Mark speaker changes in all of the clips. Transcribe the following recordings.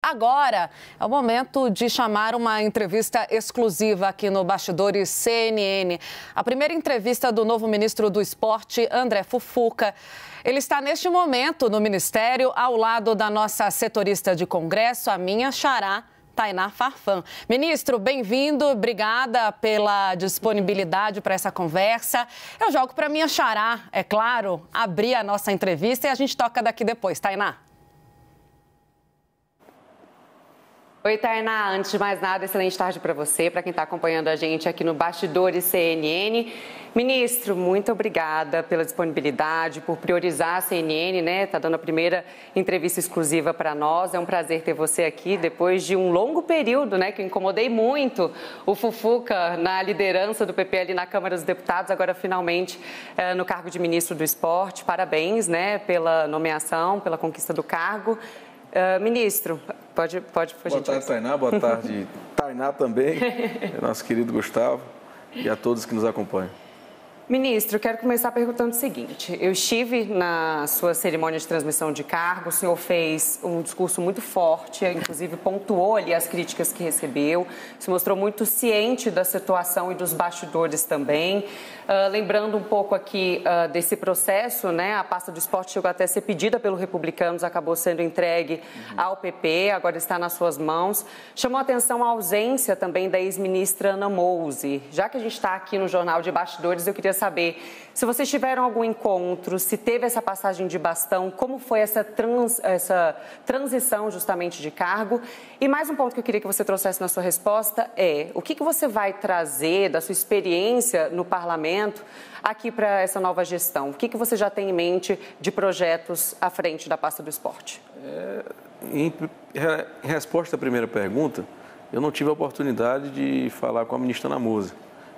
Speaker 1: Agora é o momento de chamar uma entrevista exclusiva aqui no Bastidores CNN. A primeira entrevista do novo ministro do Esporte, André Fufuca. Ele está neste momento no Ministério, ao lado da nossa setorista de Congresso, a minha xará, Tainá Farfan. Ministro, bem-vindo, obrigada pela disponibilidade para essa conversa. Eu jogo para minha xará, é claro, abrir a nossa entrevista e a gente toca daqui depois. Tainá.
Speaker 2: Oi, Tainá. Antes de mais nada, excelente tarde para você, para quem está acompanhando a gente aqui no Bastidores CNN. Ministro, muito obrigada pela disponibilidade, por priorizar a CNN, né? Está dando a primeira entrevista exclusiva para nós. É um prazer ter você aqui depois de um longo período, né? Que eu incomodei muito o Fufuca na liderança do PP ali na Câmara dos Deputados, agora finalmente no cargo de ministro do Esporte. Parabéns, né? Pela nomeação, pela conquista do cargo. Ministro, pode
Speaker 3: Boa tarde, Tainá. Boa tarde, Tainá também, nosso querido Gustavo, e a todos que nos acompanham.
Speaker 2: Ministro, quero começar perguntando o seguinte. Eu estive na sua cerimônia de transmissão de cargo, o senhor fez um discurso muito forte, inclusive pontuou ali as críticas que recebeu, se mostrou muito ciente da situação e dos bastidores também. Lembrando um pouco aqui desse processo, né? A pasta do esporte chegou até a ser pedida pelos republicanos, acabou sendo entregue ao PP, agora está nas suas mãos. Chamou a atenção a ausência também da ex-ministra Ana Mouse. Já que a gente está aqui no Jornal de Bastidores, eu queria saber se vocês tiveram algum encontro, se teve essa passagem de bastão, como foi essa transição justamente de cargo. E mais um ponto que eu queria que você trouxesse na sua resposta é o que você vai trazer da sua experiência no parlamento aqui para essa nova gestão? O que você já tem em mente de projetos à frente da pasta do esporte?
Speaker 3: Em resposta à primeira pergunta, eu não tive a oportunidade de falar com a ministra Ana Mouse,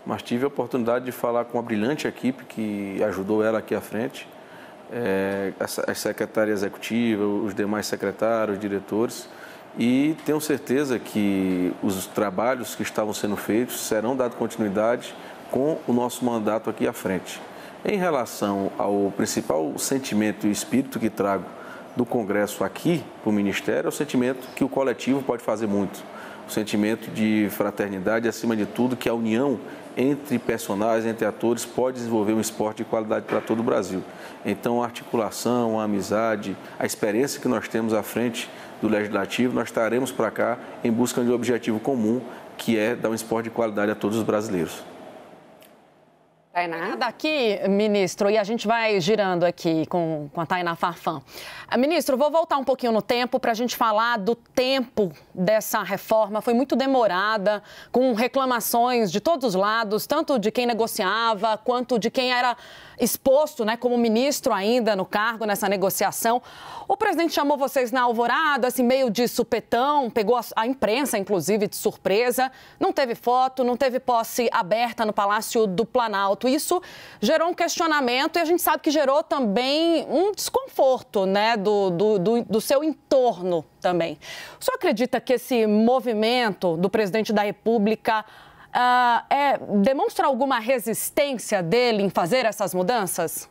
Speaker 3: mas tive a oportunidade de falar com a brilhante equipe que ajudou ela aqui à frente, a secretária executiva, os demais secretários, diretores, e tenho certeza que os trabalhos que estavam sendo feitos serão dados continuidade com o nosso mandato aqui à frente. Em relação ao principal sentimento e espírito que trago do Congresso aqui para o Ministério, é o sentimento que o coletivo pode fazer muito. O sentimento de fraternidade, acima de tudo, que a união entre personagens, entre atores, pode desenvolver um esporte de qualidade para todo o Brasil. Então, a articulação, a amizade, a experiência que nós temos à frente do Legislativo, nós estaremos para cá em busca de um objetivo comum, que é dar um esporte de qualidade a todos os brasileiros.
Speaker 1: Tainá. Daqui, ministro, e a gente vai girando aqui com a Tainá Farfan. Ministro, vou voltar um pouquinho no tempo para a gente falar do tempo dessa reforma. Foi muito demorada, com reclamações de todos os lados, tanto de quem negociava quanto de quem era exposto, né, como ministro ainda no cargo, nessa negociação. O presidente chamou vocês na alvorada, assim, meio de supetão, pegou a imprensa, inclusive, de surpresa. Não teve foto, não teve posse aberta no Palácio do Planalto. Isso gerou um questionamento e a gente sabe que gerou também um desconforto, né, do seu entorno também. O senhor acredita que esse movimento do presidente da República demonstra alguma resistência dele em fazer essas mudanças?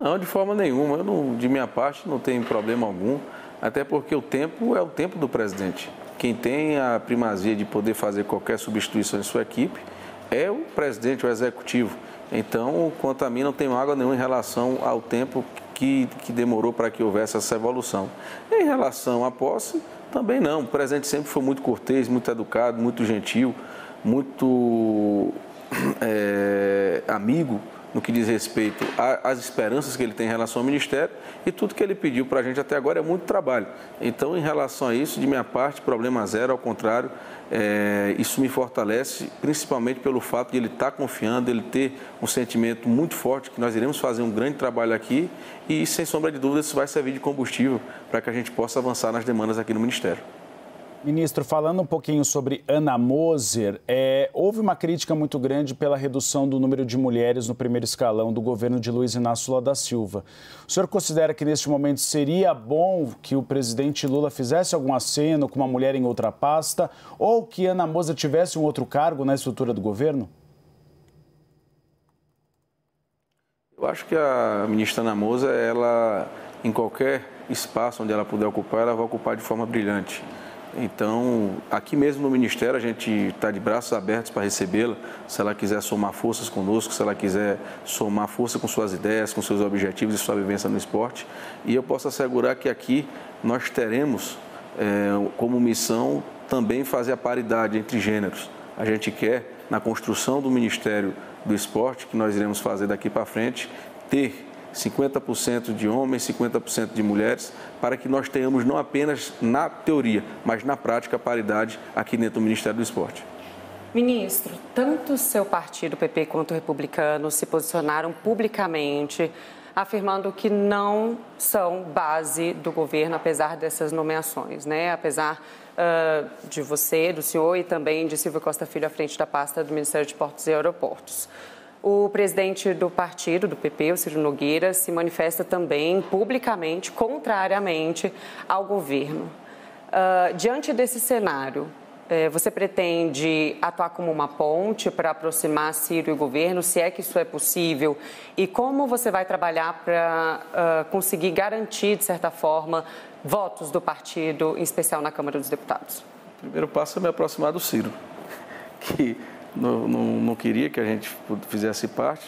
Speaker 3: Não, de forma nenhuma. De minha parte, não tem problema algum, até porque o tempo é o tempo do presidente. Quem tem a primazia de poder fazer qualquer substituição em sua equipe é o presidente, o executivo. Então, quanto a mim, não tenho água nenhuma em relação ao tempo que demorou para que houvesse essa evolução. Em relação à posse, também não. O presidente sempre foi muito cortês, muito educado, muito gentil, muito amigo no que diz respeito às esperanças que ele tem em relação ao Ministério, e tudo que ele pediu para a gente até agora é muito trabalho. Então, em relação a isso, de minha parte, problema zero, ao contrário, isso me fortalece, principalmente pelo fato de ele estar confiando, ele ter um sentimento muito forte que nós iremos fazer um grande trabalho aqui e, sem sombra de dúvida, isso vai servir de combustível para que a gente possa avançar nas demandas aqui no Ministério.
Speaker 4: Ministro, falando um pouquinho sobre Ana Moser, houve uma crítica muito grande pela redução do número de mulheres no primeiro escalão do governo de Luiz Inácio Lula da Silva. O senhor considera que neste momento seria bom que o presidente Lula fizesse algum aceno com uma mulher em outra pasta ou que Ana Moser tivesse um outro cargo na estrutura do governo?
Speaker 3: Eu acho que a ministra Ana Moser, ela, em qualquer espaço onde ela puder ocupar, ela vai ocupar de forma brilhante. Então, aqui mesmo no Ministério, a gente está de braços abertos para recebê-la, se ela quiser somar forças conosco, se ela quiser somar força com suas ideias, com seus objetivos e sua vivência no esporte. E eu posso assegurar que aqui nós teremos como missão também fazer a paridade entre gêneros. A gente quer, na construção do Ministério do Esporte, que nós iremos fazer daqui para frente, ter 50% de homens, 50% de mulheres, para que nós tenhamos não apenas na teoria, mas na prática a paridade aqui dentro do Ministério do Esporte.
Speaker 2: Ministro, tanto o seu partido, o PP, quanto o Republicano se posicionaram publicamente afirmando que não são base do governo, apesar dessas nomeações, né? Apesar de você, do senhor e também de Silvio Costa Filho à frente da pasta do Ministério de Portos e Aeroportos. O presidente do partido, do PP, o Ciro Nogueira, se manifesta também publicamente, contrariamente ao governo. Diante desse cenário, você pretende atuar como uma ponte para aproximar Ciro e o governo, se é que isso é possível? E como você vai trabalhar para conseguir garantir, de certa forma, votos do partido, em especial na Câmara dos Deputados?
Speaker 3: O primeiro passo é me aproximar do Ciro, que não queria que a gente fizesse parte.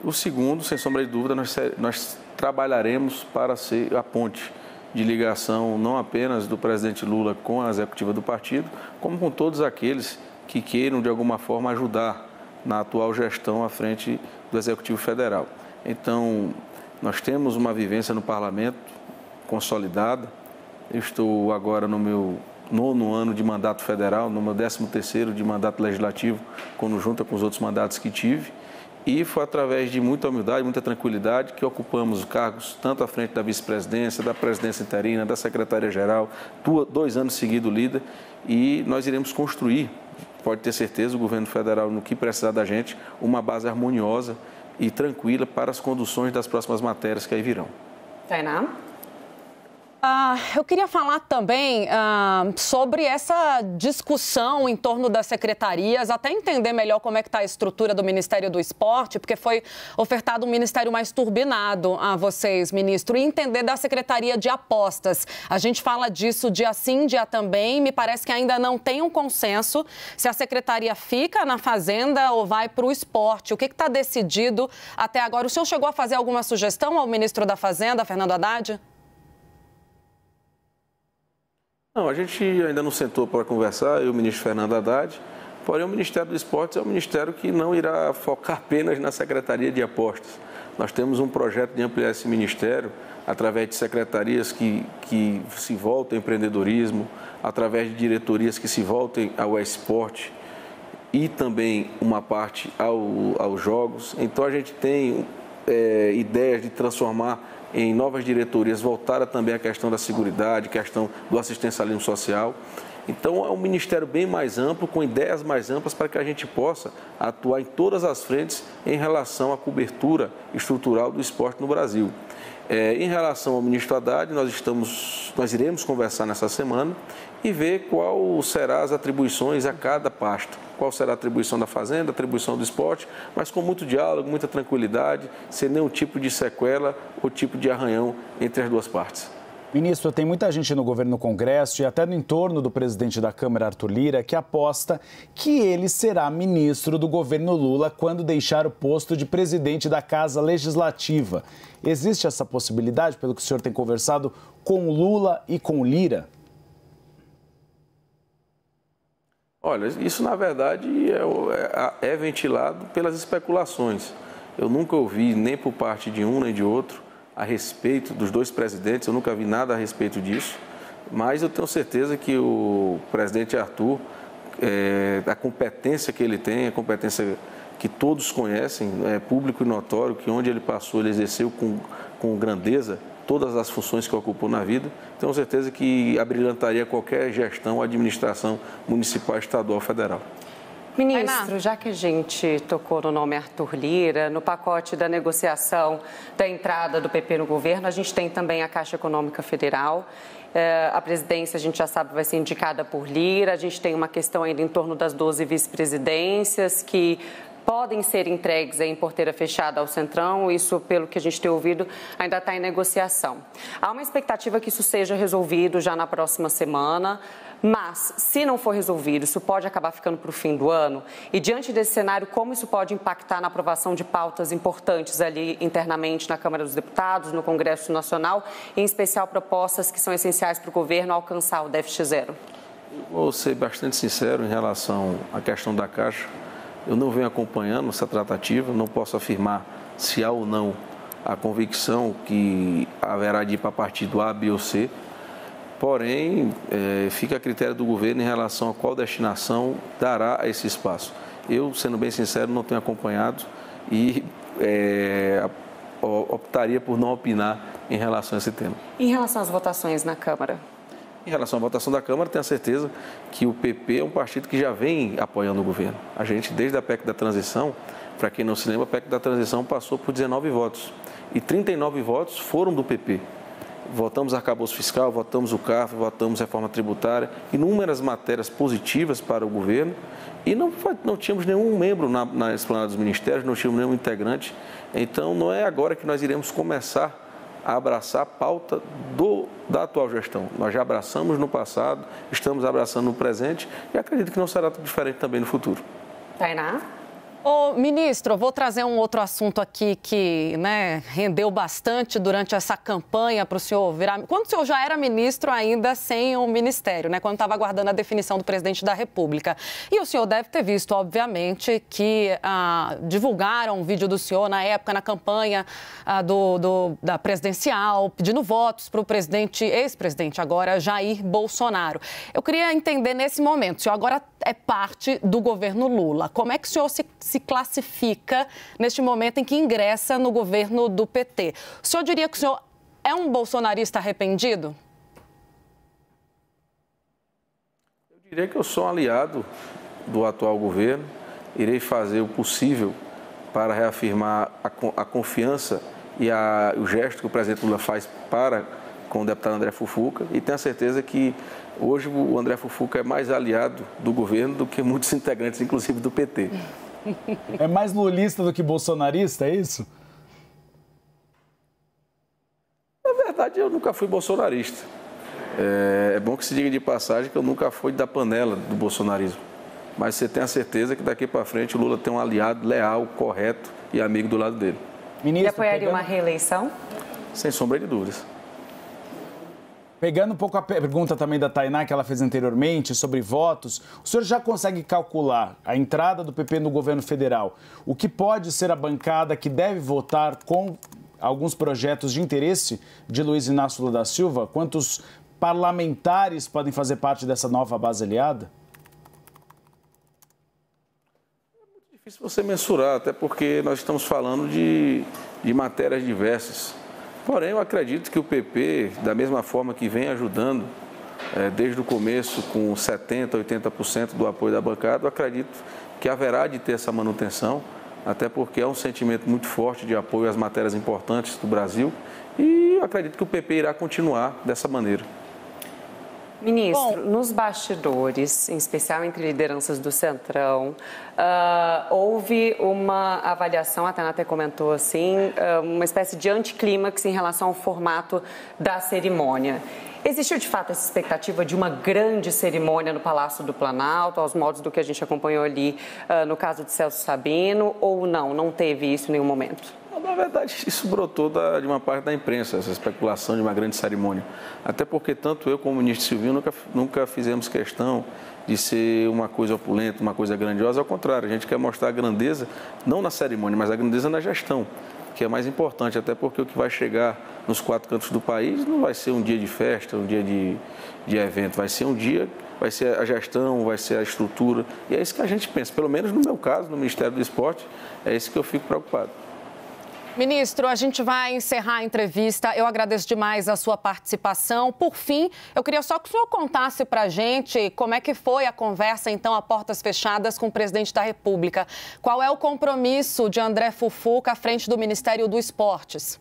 Speaker 3: O segundo, sem sombra de dúvida, nós trabalharemos para ser a ponte de ligação não apenas do presidente Lula com a executiva do partido, como com todos aqueles que queiram, de alguma forma, ajudar na atual gestão à frente do Executivo Federal. Então, nós temos uma vivência no Parlamento consolidada. Eu estou agora no meu 9º ano de mandato federal, no meu 13º de mandato legislativo, quando junta com os outros mandatos que tive. E foi através de muita humildade, muita tranquilidade que ocupamos os cargos tanto à frente da vice-presidência, da presidência interina, da secretaria-geral, 2 anos seguidos líder. E nós iremos construir, pode ter certeza, o governo federal, no que precisar da gente, uma base harmoniosa e tranquila para as conduções das próximas matérias que aí virão.
Speaker 2: Tainá?
Speaker 1: Eu queria falar também sobre essa discussão em torno das secretarias, até entender melhor como é que está a estrutura do Ministério do Esporte, porque foi ofertado um ministério mais turbinado a vocês, ministro, e entender da Secretaria de Apostas. A gente fala disso dia sim, dia também, me parece que ainda não tem um consenso se a secretaria fica na Fazenda ou vai para o esporte. O que está decidido até agora? O senhor chegou a fazer alguma sugestão ao ministro da Fazenda, Fernando Haddad?
Speaker 3: Não, a gente ainda não sentou para conversar, eu e o ministro Fernando Haddad, porém o Ministério do Esporte é um ministério que não irá focar apenas na Secretaria de Apostas. Nós temos um projeto de ampliar esse ministério através de secretarias que se voltem ao empreendedorismo, através de diretorias que se voltem ao esporte e também uma parte aos jogos. Então a gente tem ideias de transformar em novas diretorias, voltada também à questão da seguridade, questão do assistencialismo social. Então, é um ministério bem mais amplo, com ideias mais amplas, para que a gente possa atuar em todas as frentes em relação à cobertura estrutural do esporte no Brasil. Em relação ao ministro Haddad, nós iremos conversar nessa semana e ver qual serão as atribuições a cada pasta. Qual será a atribuição da Fazenda, a atribuição do esporte, mas com muito diálogo, muita tranquilidade, sem nenhum tipo de sequela ou tipo de arranhão entre as duas partes.
Speaker 4: Ministro, tem muita gente no governo, no Congresso e até no entorno do presidente da Câmara, Arthur Lira, que aposta que ele será ministro do governo Lula quando deixar o posto de presidente da Casa Legislativa. Existe essa possibilidade, pelo que o senhor tem conversado com o Lula e com o Lira?
Speaker 3: Olha, isso na verdade é ventilado pelas especulações. Eu nunca ouvi nem por parte de um nem de outro a respeito dos dois presidentes, eu nunca vi nada a respeito disso, mas eu tenho certeza que o presidente Arthur, a competência que ele tem, a competência que todos conhecem, é público e notório, que onde ele passou, ele exerceu com grandeza todas as funções que ocupou na vida. Tenho certeza que abrilhantaria qualquer gestão ou administração municipal, estadual, federal.
Speaker 2: Ministro, já que a gente tocou no nome Arthur Lira, no pacote da negociação da entrada do PP no governo, a gente tem também a Caixa Econômica Federal. A presidência, a gente já sabe, vai ser indicada por Lira. A gente tem uma questão ainda em torno das 12 vice-presidências que podem ser entregues em porteira fechada ao Centrão. Isso, pelo que a gente tem ouvido, ainda está em negociação. Há uma expectativa que isso seja resolvido já na próxima semana. Mas, se não for resolvido, isso pode acabar ficando para o fim do ano. E, diante desse cenário, como isso pode impactar na aprovação de pautas importantes ali internamente na Câmara dos Deputados, no Congresso Nacional, em especial propostas que são essenciais para o governo alcançar o déficit zero?
Speaker 3: Vou ser bastante sincero em relação à questão da Caixa. Eu não venho acompanhando essa tratativa, não posso afirmar se há ou não a convicção que haverá de ir para partido A, B ou C. Porém, fica a critério do governo em relação a qual destinação dará a esse espaço. Eu, sendo bem sincero, não tenho acompanhado e optaria por não opinar em relação a esse tema.
Speaker 2: Em relação às votações na Câmara?
Speaker 3: Em relação à votação da Câmara, tenho a certeza que o PP é um partido que já vem apoiando o governo. A gente, desde a PEC da transição, para quem não se lembra, a PEC da transição passou por 19 votos. E 39 votos foram do PP. Votamos arcabouço fiscal, votamos o CARF, votamos reforma tributária, inúmeras matérias positivas para o governo e não tínhamos nenhum membro na esplanada dos ministérios, não tínhamos nenhum integrante. Então, não é agora que nós iremos começar a abraçar a pauta da atual gestão. Nós já abraçamos no passado, estamos abraçando no presente e acredito que não será diferente também no futuro.
Speaker 2: Tainá?
Speaker 1: Ô, ministro, vou trazer um outro assunto aqui que rendeu bastante durante essa campanha para o senhor virar... Quando o senhor já era ministro, ainda sem o ministério, quando estava aguardando a definição do presidente da República. E o senhor deve ter visto, obviamente, que divulgaram um vídeo do senhor na época, na campanha da presidencial, pedindo votos para o ex-presidente agora, Jair Bolsonaro. Eu queria entender nesse momento, o senhor agora é parte do governo Lula. Como é que o senhor se classifica neste momento em que ingressa no governo do PT? O senhor diria que o senhor é um bolsonarista arrependido?
Speaker 3: Eu diria que eu sou um aliado do atual governo. Irei fazer o possível para reafirmar a confiança e o gesto que o presidente Lula faz com o deputado André Fufuca. E tenho a certeza que hoje o André Fufuca é mais aliado do governo do que muitos integrantes, inclusive do PT.
Speaker 4: É mais lulista do que bolsonarista, é isso?
Speaker 3: Na verdade, eu nunca fui bolsonarista. É bom que se diga de passagem que eu nunca fui da panela do bolsonarismo. Mas você tem a certeza que daqui para frente o Lula tem um aliado leal, correto e amigo do lado dele.
Speaker 2: Ministro, e apoiaria uma reeleição?
Speaker 3: Sem sombra de dúvidas.
Speaker 4: Pegando um pouco a pergunta também da Tainá, que ela fez anteriormente, sobre votos, o senhor já consegue calcular a entrada do PP no governo federal? O que pode ser a bancada que deve votar com alguns projetos de interesse de Luiz Inácio Lula da Silva? Quantos parlamentares podem fazer parte dessa nova base aliada?
Speaker 3: É muito difícil você mensurar, até porque nós estamos falando de matérias diversas. Porém, eu acredito que o PP, da mesma forma que vem ajudando desde o começo com 70%, 80% do apoio da bancada, eu acredito que haverá de ter essa manutenção, até porque é um sentimento muito forte de apoio às matérias importantes do Brasil e eu acredito que o PP irá continuar dessa maneira.
Speaker 2: Ministro, nos bastidores, em especial entre lideranças do Centrão, houve uma avaliação, a Tainá até comentou assim, uma espécie de anticlímax em relação ao formato da cerimônia. Existiu, de fato, essa expectativa de uma grande cerimônia no Palácio do Planalto, aos modos do que a gente acompanhou ali no caso de Celso Sabino, ou não? Não teve isso em nenhum momento?
Speaker 3: Na verdade, isso brotou de uma parte da imprensa, essa especulação de uma grande cerimônia. Até porque tanto eu como o ministro Silvinho nunca fizemos questão de ser uma coisa opulenta, uma coisa grandiosa. Ao contrário, a gente quer mostrar a grandeza, não na cerimônia, mas a grandeza na gestão, que é mais importante. Até porque o que vai chegar nos 4 cantos do país não vai ser um dia de festa, um dia de evento. Vai ser um dia, vai ser a gestão, vai ser a estrutura. E é isso que a gente pensa. Pelo menos no meu caso, no Ministério do Esporte, é isso que eu fico preocupado.
Speaker 1: Ministro, a gente vai encerrar a entrevista. Eu agradeço demais a sua participação. Por fim, eu queria só que o senhor contasse para a gente como é que foi a conversa, então, a portas fechadas com o presidente da República. Qual é o compromisso de André Fufuca à frente do Ministério do Esportes?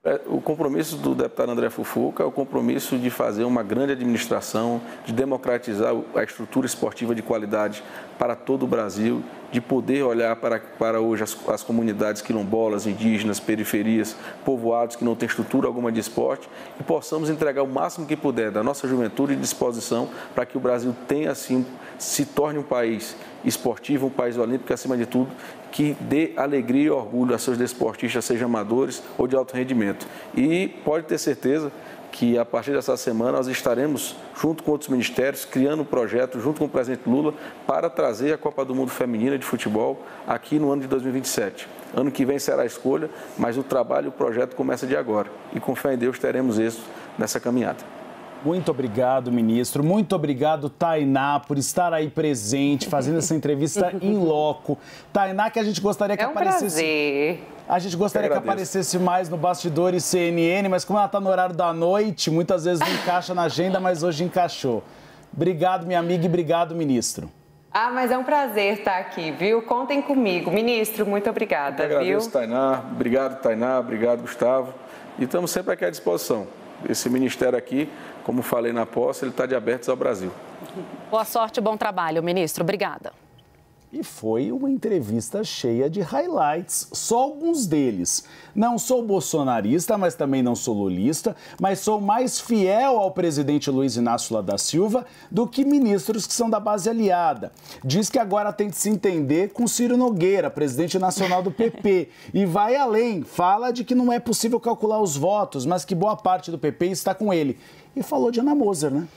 Speaker 3: O O compromisso do deputado André Fufuca é o compromisso de fazer uma grande administração, de democratizar a estrutura esportiva de qualidade para todo o Brasil, de poder olhar para hoje as comunidades quilombolas, indígenas, periferias, povoados que não têm estrutura alguma de esporte e possamos entregar o máximo que puder da nossa juventude e disposição para que o Brasil tenha, assim, se torne um país esportivo, um país olímpico, acima de tudo, que dê alegria e orgulho a seus desportistas, sejam amadores ou de alto rendimento. E pode ter certeza que a partir dessa semana nós estaremos, junto com outros ministérios, criando um projeto, junto com o presidente Lula, para trazer a Copa do Mundo Feminina de Futebol aqui no ano de 2027. Ano que vem será a escolha, mas o trabalho e o projeto começa de agora. E com fé em Deus teremos êxito nessa caminhada.
Speaker 4: Muito obrigado, ministro. Muito obrigado, Tainá, por estar aí presente, fazendo essa entrevista em loco. Tainá, que a gente gostaria que aparecesse...
Speaker 2: Prazer.
Speaker 4: A gente gostaria que aparecesse mais no Bastidores CNN, mas como ela está no horário da noite, muitas vezes não encaixa na agenda, mas hoje encaixou. Obrigado, minha amiga, e obrigado, ministro.
Speaker 2: Ah, mas é um prazer estar aqui, viu? Contem comigo. Ministro, muito obrigada,
Speaker 3: Eu agradeço, Tainá. Obrigado, Tainá. Obrigado, Gustavo. E estamos sempre aqui à disposição. Esse ministério aqui, como falei na posse, ele está de abertos ao Brasil.
Speaker 1: Boa sorte e bom trabalho, ministro. Obrigada.
Speaker 4: E foi uma entrevista cheia de highlights, só alguns deles. Não sou bolsonarista, mas também não sou lulista, mas sou mais fiel ao presidente Luiz Inácio Lula da Silva do que ministros que são da base aliada. Diz que agora tem de se entender com Ciro Nogueira, presidente nacional do PP. E vai além, fala de que não é possível calcular os votos, mas que boa parte do PP está com ele. E falou de Ana Moser, né?